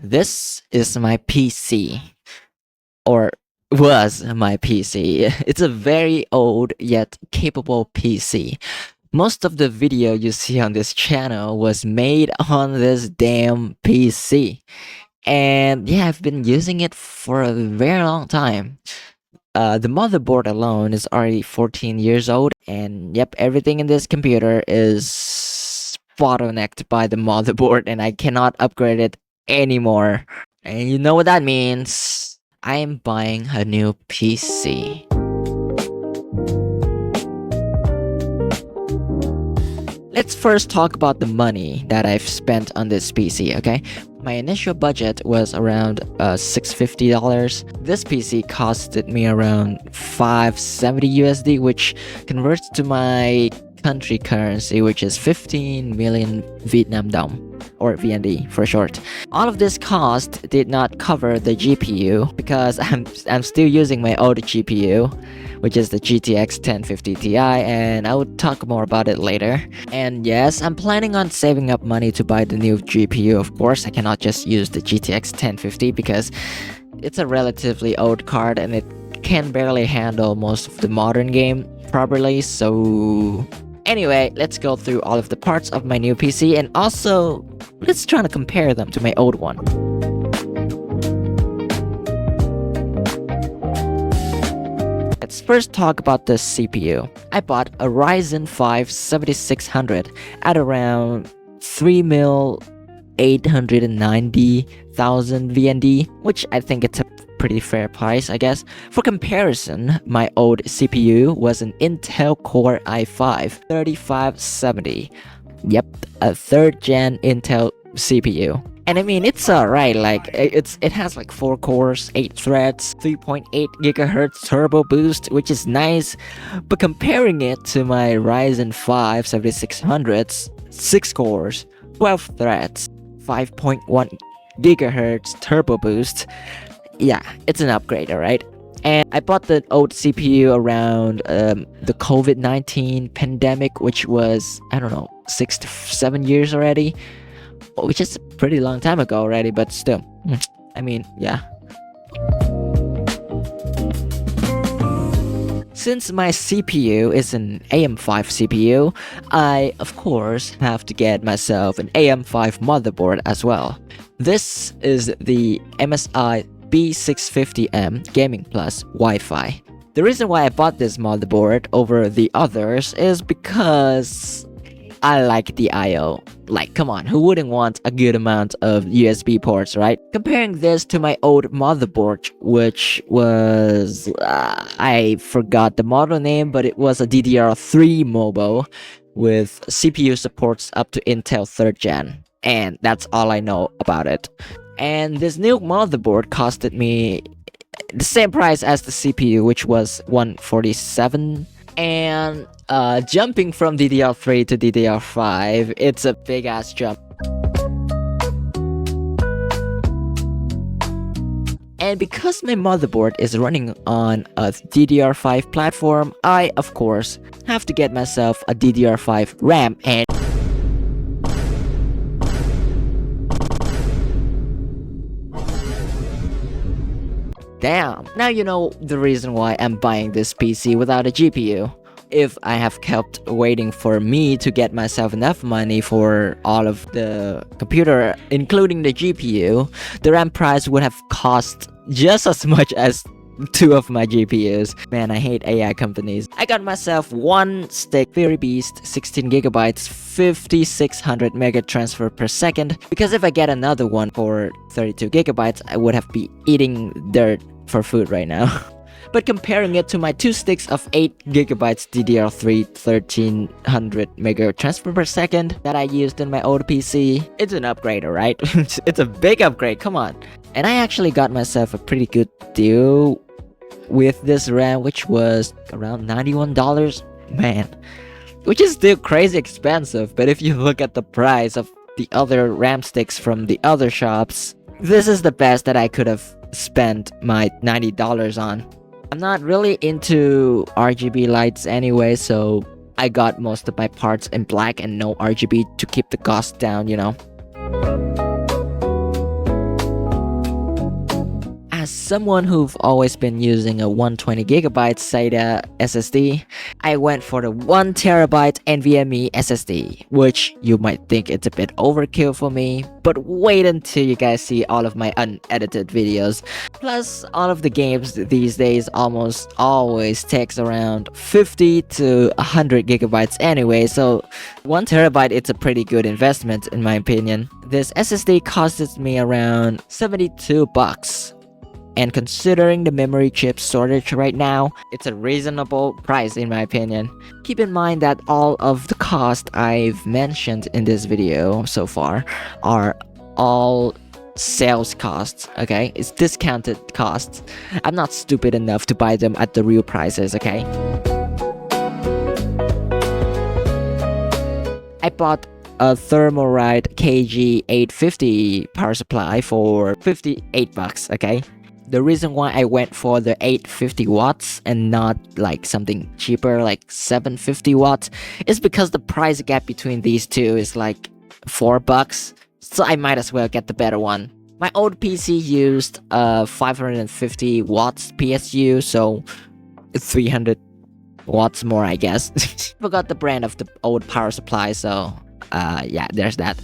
This is my PC, or was my PC. It's a very old yet capable PC. Most of the video you see on this channel was made on this damn PC. And yeah, I've been using it for a very long time. The motherboard alone is already 14 years old, and yep, everything in this computer is bottlenecked by the motherboard, and I cannot upgrade it anymore. And you know what that means? I am buying a new PC. Let's first talk about the money that I've spent on this PC, okay? My initial budget was around $650. This PC costed me around 570 USD, which converts to my country currency, which is 15 million Vietnam Dong, or VND for short. All of this cost did not cover the GPU because I'm still using my old GPU, which is the GTX 1050 Ti, and I will talk more about it later. And yes, I'm planning on saving up money to buy the new GPU. Of course, I cannot just use the GTX 1050 because it's a relatively old card and it can barely handle most of the modern game properly. So anyway, let's go through all of the parts of my new PC, and also let's try to compare them to my old one. Let's first talk about the CPU. I bought a Ryzen 5 7600 at around 3,890,000 VND, which I think it's a pretty fair price, I guess. For comparison, my old CPU was an Intel Core i5 3570. Yep, a 3rd gen Intel CPU. And I mean, it's alright, like, it has like 4 cores, 8 threads, 3.8 GHz turbo boost, which is nice, but comparing it to my Ryzen 5 7600s, 6 cores, 12 threads, 5.1 GHz turbo boost, yeah, it's an upgrade, alright? And I bought the old CPU around the COVID-19 pandemic, which was, I don't know, 6 to 7 years already, which is a pretty long time ago already, but still, I mean, yeah. Since my CPU is an AM5 CPU, I, of course, have to get myself an AM5 motherboard as well. This is the MSI B650M Gaming Plus Wi-Fi. The reason why I bought this motherboard over the others is because I like the I/O. Like, come on, who wouldn't want a good amount of USB ports, right? Comparing this to my old motherboard, which was, I forgot the model name, but it was a DDR3 Mobo with CPU supports up to Intel 3rd gen. And that's all I know about it. And this new motherboard costed me the same price as the CPU, which was $147. And jumping from DDR3 to DDR5, it's a big ass jump. And because my motherboard is running on a DDR5 platform, I, of course, have to get myself a DDR5 RAM and damn, now you know the reason why I'm buying this PC without a GPU. If I have kept waiting for me to get myself enough money for all of the computer, including the GPU, the RAM price would have cost just as much as 2 of my GPUs. Man, I hate AI companies. I got myself one stick, Very Beast, 16GB, 5600 mega transfer per second, because if I get another one for 32GB, I would have been eating dirt for food right now. But comparing it to my 2 sticks of 8GB DDR3 1300 mega transfer per second that I used in my old PC, it's an upgrade, alright? It's a big upgrade, come on. And I actually got myself a pretty good deal with this RAM, which was around $91, man, which is still crazy expensive. But if you look at the price of the other RAM sticks from the other shops, this is the best that I could have spent my $90 on. I'm not really into RGB lights anyway, so I got most of my parts in black and no RGB to keep the cost down, you know. someone who've always been using a 120GB SATA SSD, I went for the 1TB NVMe SSD, which you might think it's a bit overkill for me, but wait until you guys see all of my unedited videos. Plus, all of the games these days almost always takes around 50 to 100 gigabytes anyway, so 1TB it's a pretty good investment in my opinion. This SSD costed me around 72 bucks. And considering the memory chip shortage right now, it's a reasonable price in my opinion. Keep in mind that all of the costs I've mentioned in this video so far are all sales costs, okay? It's discounted costs. I'm not stupid enough to buy them at the real prices, okay? I bought a Thermalright KG850 power supply for 58 bucks, okay? The reason why I went for the 850 watts and not like something cheaper like 750 watts is because the price gap between these two is like 4 bucks, so I might as well get the better one. My old PC used 550 watts PSU, so 300 watts more I guess. Forgot the brand of the old power supply, so yeah, there's that.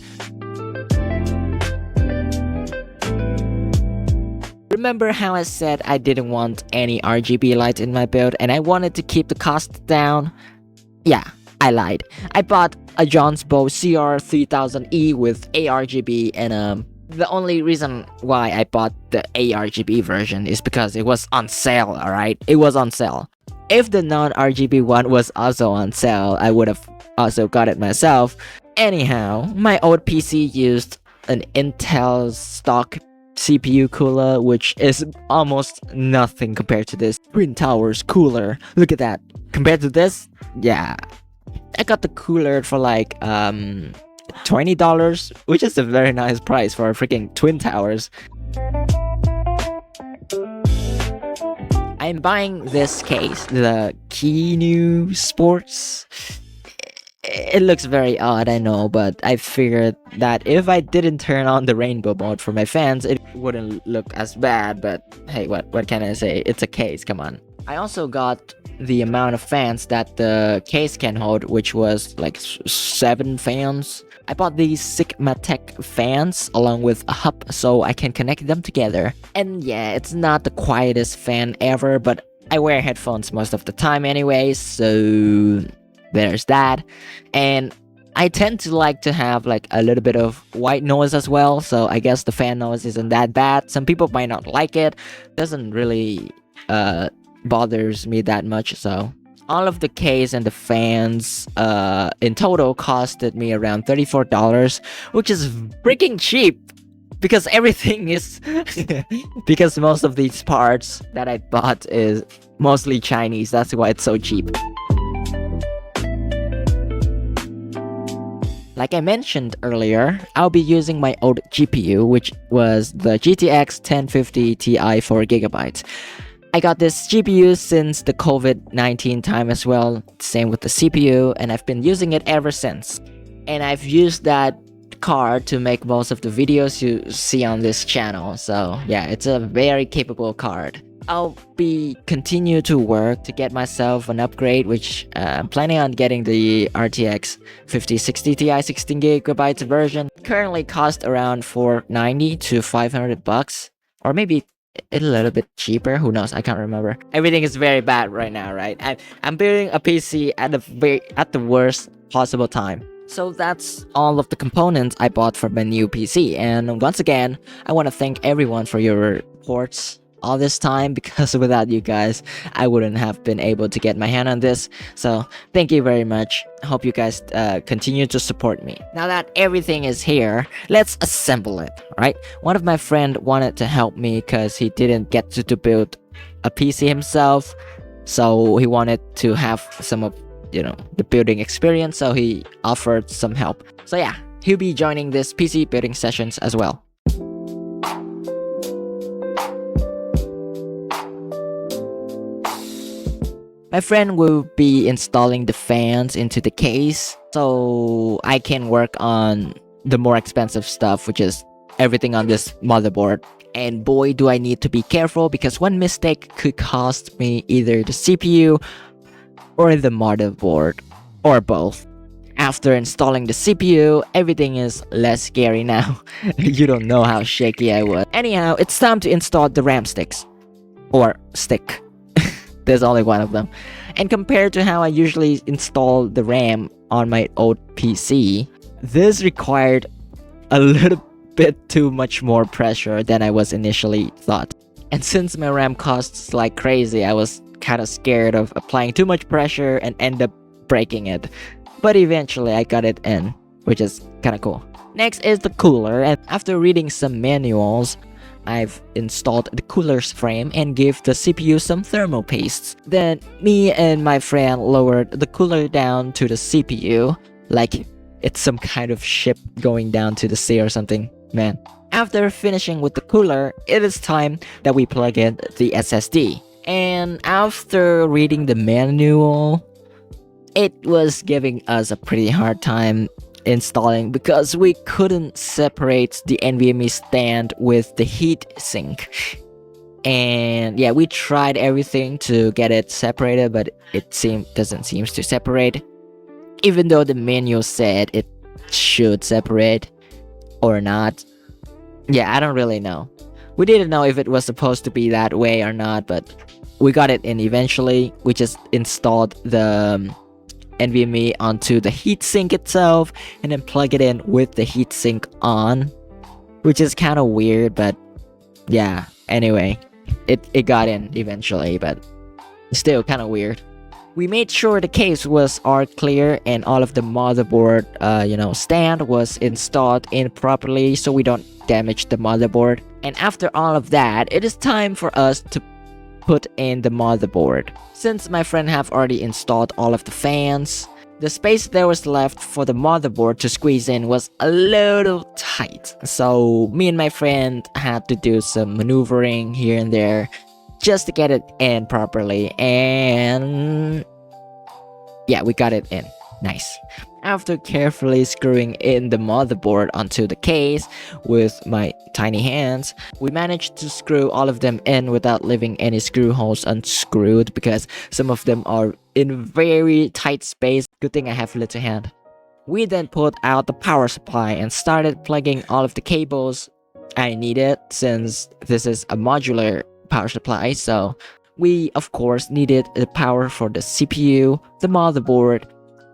Remember how I said I didn't want any RGB light in my build and I wanted to keep the cost down? Yeah, I lied. I bought a Jonsbo CR3000E with ARGB and the only reason why I bought the ARGB version is because it was on sale, alright? It was on sale. If the non-RGB one was also on sale, I would have also got it myself. Anyhow, my old PC used an Intel stock CPU cooler, which is almost nothing compared to this Twin Towers cooler. Look at that. Compared to this, yeah. I got the cooler for like $20, which is a very nice price for a freaking Twin Towers. I'm buying this case, the Kenoo Sports. It looks very odd, I know, but I figured that if I didn't turn on the rainbow mode for my fans, it wouldn't look as bad, but hey, what can I say? It's a case, come on. I also got the amount of fans that the case can hold, which was like 7 fans. I bought these Xigmatek fans along with a hub so I can connect them together. And yeah, it's not the quietest fan ever, but I wear headphones most of the time anyway, so there's that. And I tend to like to have like a little bit of white noise as well, so I guess the fan noise isn't that bad. Some people might not like it. Doesn't really bothers me that much. So all of the case and the fans in total costed me around $34, which is freaking cheap because everything is because most of these parts that I bought is mostly Chinese. That's why it's so cheap. Like I mentioned earlier, I'll be using my old GPU, which was the GTX 1050 Ti 4GB. I got this GPU since the COVID-19 time as well, same with the CPU, and I've been using it ever since. And I've used that card to make most of the videos you see on this channel, so yeah, it's a very capable card. I'll be continue to work to get myself an upgrade, which I'm planning on getting the RTX 5060 Ti 16GB version. Currently cost around $490 to $500, or maybe a little bit cheaper, who knows, I can't remember. Everything is very bad right now, right? I'm building a PC at the worst possible time. So that's all of the components I bought for my new PC, and once again, I want to thank everyone for your reports all this time, because without you guys, I wouldn't have been able to get my hand on this. So thank you very much. Hope you guys continue to support me. Now that everything is here, let's assemble it, right? One of my friend wanted to help me because he didn't get to build a PC himself, so he wanted to have some of the building experience, so he offered some help. So yeah, he'll be joining this PC building sessions as well. My friend will be installing the fans into the case, so I can work on the more expensive stuff, which is everything on this motherboard. And boy, do I need to be careful because one mistake could cost me either the CPU or the motherboard, or both. After installing the CPU, everything is less scary now. You don't know how shaky I was. Anyhow, it's time to install the RAM sticks. Or stick. There's only one of them. And compared to how I usually install the RAM on my old PC, this required a little bit too much more pressure than I was initially thought. And since my RAM costs like crazy, I was kind of scared of applying too much pressure and end up breaking it. But eventually I got it in, which is kind of cool. Next is the cooler, and after reading some manuals, I've installed the cooler's frame and gave the CPU some thermal pastes. Then me and my friend lowered the cooler down to the CPU, like it's some kind of ship going down to the sea or something, man. After finishing with the cooler, it is time that we plug in the SSD. And after reading the manual, it was giving us a pretty hard time installing because we couldn't separate the NVMe stand with the heat sink. And yeah, we tried everything to get it separated, but it doesn't seem to separate. Even though the manual said it should separate or not. Yeah, I don't really know. We didn't know if it was supposed to be that way or not, but we got it in eventually. We just installed the NVMe onto the heatsink itself and then plug it in with the heatsink on, which is kind of weird, but yeah, anyway, it got in eventually, but still kind of weird. We made sure the case was arc clear and all of the motherboard stand was installed in properly so we don't damage the motherboard. And after all of that, it is time for us to put in the motherboard. Since my friend have already installed all of the fans, the space that was left for the motherboard to squeeze in was a little tight. So me and my friend had to do some maneuvering here and there just to get it in properly, and yeah, we got it in. Nice. After carefully screwing in the motherboard onto the case with my tiny hands, we managed to screw all of them in without leaving any screw holes unscrewed because some of them are in very tight space. Good thing I have a little hand. We then pulled out the power supply and started plugging all of the cables I needed since this is a modular power supply, so we of course needed the power for the CPU, the motherboard,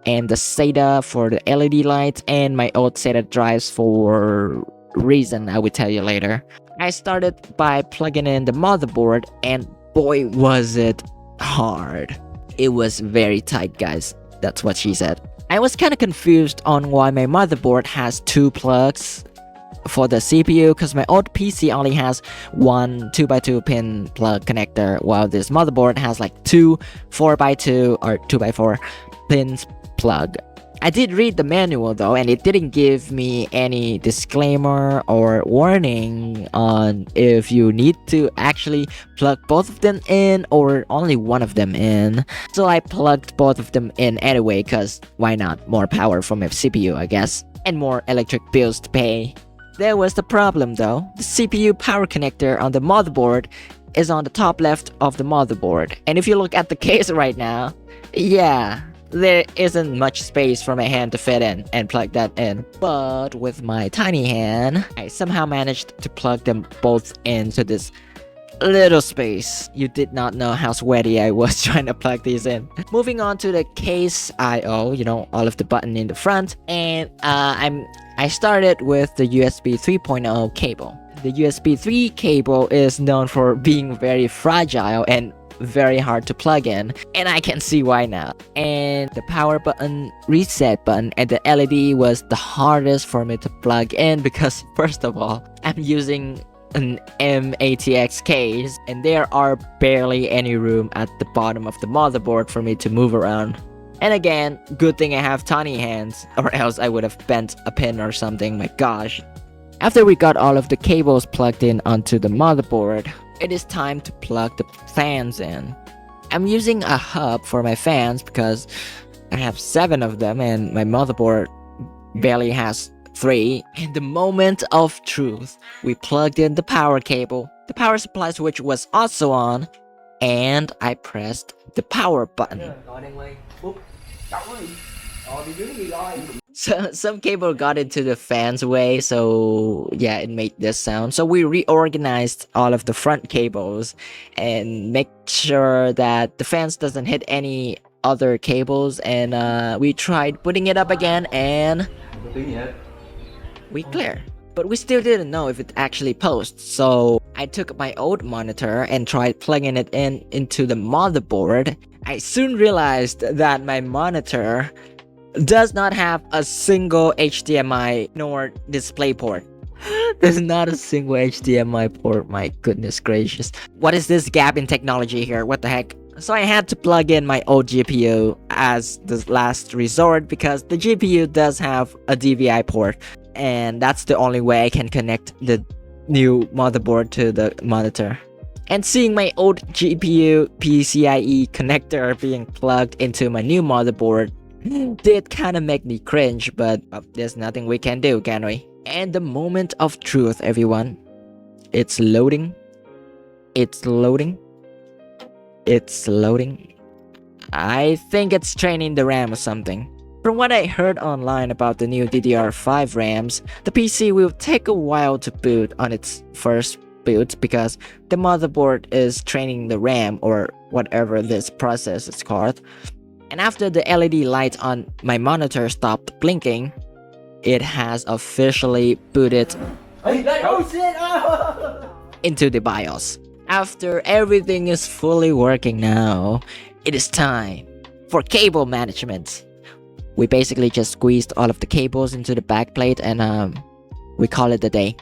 and the SATA for the LED lights, and my old SATA drives for reason I will tell you later. I started by plugging in the motherboard, and boy was it hard. It was very tight, guys. That's what she said. I was kind of confused on why my motherboard has two plugs for the CPU because my old PC only has one 2x2 pin plug connector, while this motherboard has like two 4x2 or 2x4 pins plug. I did read the manual though, and it didn't give me any disclaimer or warning on if you need to actually plug both of them in or only one of them in. So I plugged both of them in anyway, cause why not? More power from my CPU, I guess, and more electric bills to pay. There was the problem though. The CPU power connector on the motherboard is on the top left of the motherboard, and if you look at the case right now, yeah, there isn't much space for my hand to fit in and plug that in. But with my tiny hand, I somehow managed to plug them both into this little space. You did not know how sweaty I was trying to plug these in. Moving on to the case I/O, all of the button in the front, and I started with the USB 3.0 cable. The USB 3 cable is known for being very fragile and very hard to plug in, and I can see why now. And the power button, reset button, and the LED was the hardest for me to plug in because first of all, I'm using an M-ATX case and there are barely any room at the bottom of the motherboard for me to move around. And again, good thing I have tiny hands, or else I would have bent a pin or something, my gosh. After we got all of the cables plugged in onto the motherboard, it is time to plug the fans in. I'm using a hub for my fans because I have 7 of them and my motherboard barely has 3. In the moment of truth, we plugged in the power cable. The power supply switch was also on, and I pressed the power button. So some cable got into the fan's way, so yeah, it made this sound. So we reorganized all of the front cables and make sure that the fans doesn't hit any other cables, and we tried putting it up again, and we clear. But we still didn't know if it actually posts, so I took my old monitor and tried plugging it into the motherboard. I soon realized that my monitor does not have a single HDMI nor DisplayPort. There's not a single HDMI port, my goodness gracious. What is this gap in technology here? What the heck? So I had to plug in my old GPU as the last resort because the GPU does have a DVI port, and that's the only way I can connect the new motherboard to the monitor. And seeing my old GPU PCIe connector being plugged into my new motherboard did kind of make me cringe, but there's nothing we can do, can we? And the moment of truth, everyone. It's loading. It's loading. It's loading. I think it's training the RAM or something. From what I heard online about the new DDR5 RAMs, the PC will take a while to boot on its first boot because the motherboard is training the RAM or whatever this process is called. And after the LED light on my monitor stopped blinking, it has officially booted into the BIOS. After everything is fully working now, it is time for cable management. We basically just squeezed all of the cables into the backplate and we call it a day.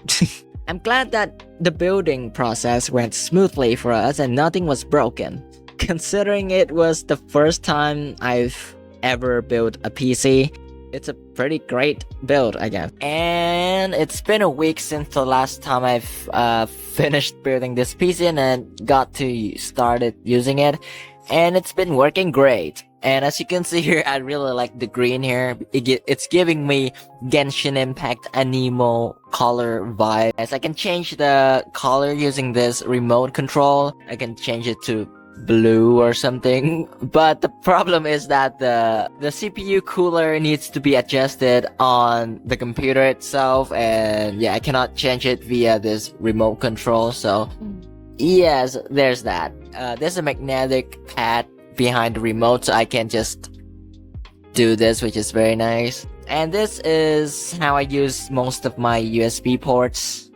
I'm glad that the building process went smoothly for us and nothing was broken. Considering it was the first time I've ever built a PC, it's a pretty great build, I guess. And it's been a week since the last time I've finished building this PC and then got to started using it. And it's been working great. And as you can see here, I really like the green here. It's giving me Genshin Impact Anemo color vibe. As I can change the color using this remote control. I can change it to blue or something, but the problem is that the CPU cooler needs to be adjusted on the computer itself, and yeah, I cannot change it via this remote control. So yes, there's that. There's a magnetic pad behind the remote, so I can just do this, which is very nice. And this is how I use most of my USB ports.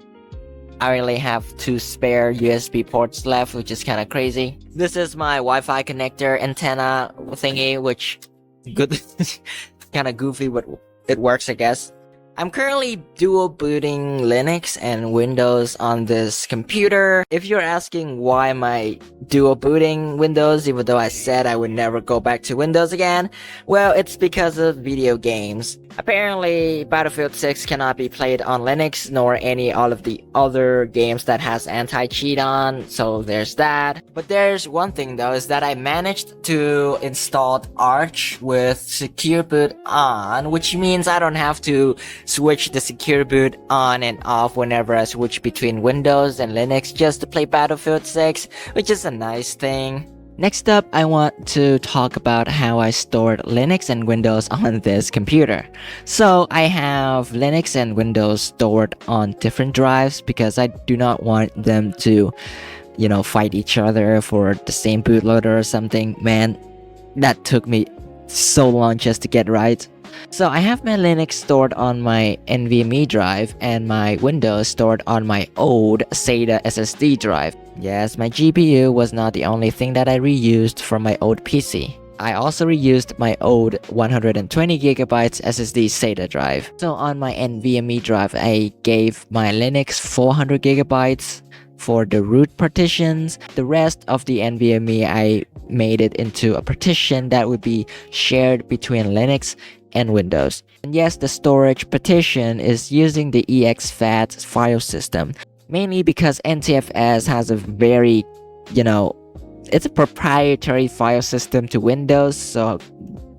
I only have 2 spare USB ports left, which is kind of crazy. This is my Wi-Fi connector antenna thingy, which good, kind of goofy, but it works, I guess. I'm currently dual booting Linux and Windows on this computer. If you're asking why am I dual booting Windows, even though I said I would never go back to Windows again, well, it's because of video games. Apparently, Battlefield 6 cannot be played on Linux, nor all of the other games that has anti-cheat on, so there's that. But there's one thing though, is that I managed to install Arch with Secure Boot on, which means I don't have to switch the Secure Boot on and off whenever I switch between Windows and Linux just to play Battlefield 6, which is a nice thing. Next up, I want to talk about how I stored Linux and Windows on this computer. So I have Linux and Windows stored on different drives because I do not want them to, fight each other for the same bootloader or something. Man, that took me so long just to get right. So I have my Linux stored on my NVMe drive and my Windows stored on my old SATA SSD drive. Yes, my GPU was not the only thing that I reused from my old PC. I also reused my old 120GB SSD SATA drive. So on my NVMe drive, I gave my Linux 400GB for the root partitions. The rest of the NVMe, I made it into a partition that would be shared between Linux and Windows. And yes, the storage partition is using the exFAT file system, mainly because NTFS has a very, it's a proprietary file system to Windows, so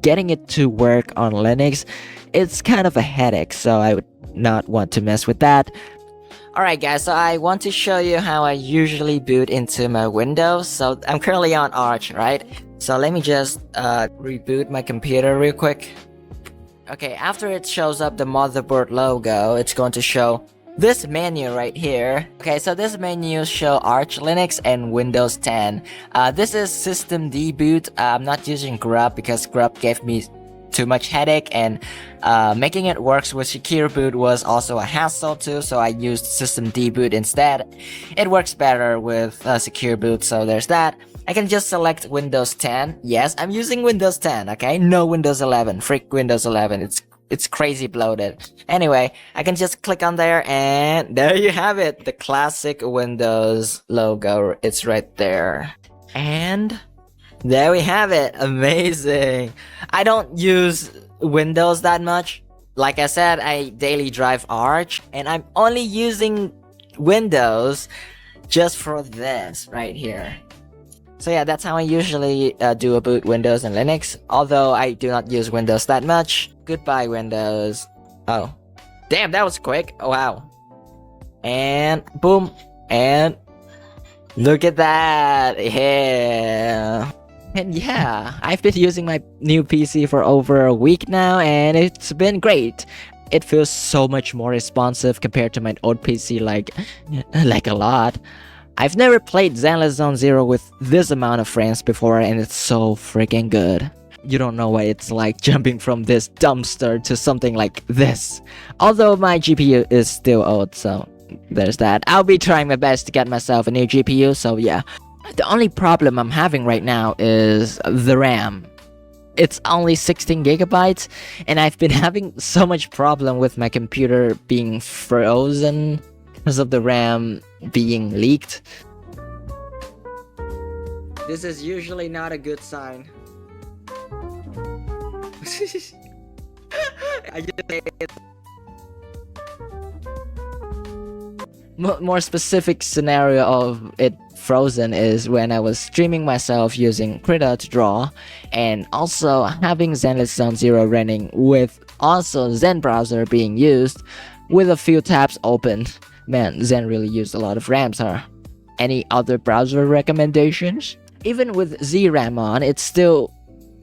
getting it to work on Linux, it's kind of a headache, so I would not want to mess with that. Alright guys, so I want to show you how I usually boot into my Windows. So I'm currently on Arch, right? So let me just reboot my computer real quick. Okay, after it shows up the motherboard logo, it's going to show this menu right here. Okay, so this menu show Arch Linux and Windows 10. This is system deboot. I'm not using grub because grub gave me too much headache, and making it works with secure boot was also a hassle too, so I used system deboot instead. It works better with secure boot, so there's that. I can just select Windows 10. Yes, I'm using Windows 10, okay? No Windows 11. Freak Windows 11. It's crazy bloated. Anyway, I can just click on there and there you have it. The classic Windows logo. It's right there. And there we have it. Amazing. I don't use Windows that much. Like I said, I daily drive Arch, and I'm only using Windows just for this right here. So yeah, that's how I usually do a boot Windows and Linux, although I do not use Windows that much. Goodbye, Windows. Oh. Damn, that was quick. Oh, wow. And boom. And look at that. Yeah. And yeah, I've been using my new PC for over a week now, and it's been great. It feels so much more responsive compared to my old PC, like a lot. I've never played Zenless Zone Zero with this amount of frames before, and it's so freaking good. You don't know what it's like jumping from this dumpster to something like this. Although my GPU is still old, so there's that. I'll be trying my best to get myself a new GPU, so yeah. The only problem I'm having right now is the RAM. It's only 16 gigabytes, and I've been having so much problem with my computer being frozen because of the RAM being leaked. This is usually not a good sign. I just more specific scenario of it frozen is when I was streaming myself using Krita to draw, and also having Zenless Zone Zero running with also Zen browser being used with a few tabs open. Man, Zen really used a lot of RAMs, huh? Any other browser recommendations? Even with ZRAM on, it still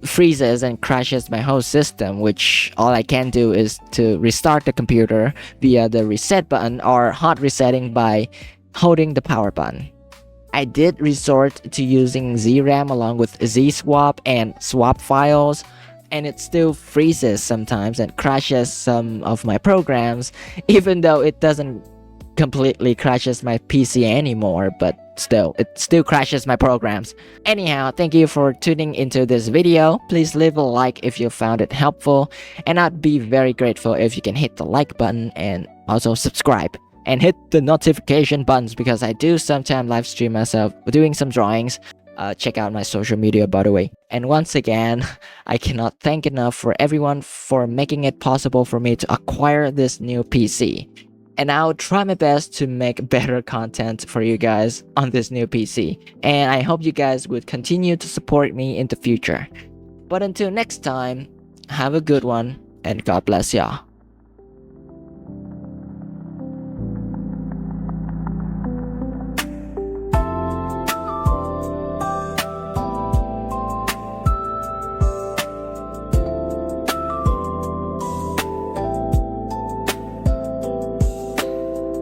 freezes and crashes my whole system, which all I can do is to restart the computer via the reset button or hot resetting by holding the power button. I did resort to using ZRAM along with ZSwap and swap files, and it still freezes sometimes and crashes some of my programs, even though it doesn't completely crashes my PC anymore, but still, it still crashes my programs. Anyhow, thank you for tuning into this video. Please leave a like if you found it helpful, and I'd be very grateful if you can hit the like button and also subscribe. And hit the notification buttons because I do sometimes live stream myself doing some drawings. Check out my social media, by the way. And once again, I cannot thank enough for everyone for making it possible for me to acquire this new PC. And I'll try my best to make better content for you guys on this new PC. And I hope you guys would continue to support me in the future. But until next time, have a good one, and God bless y'all.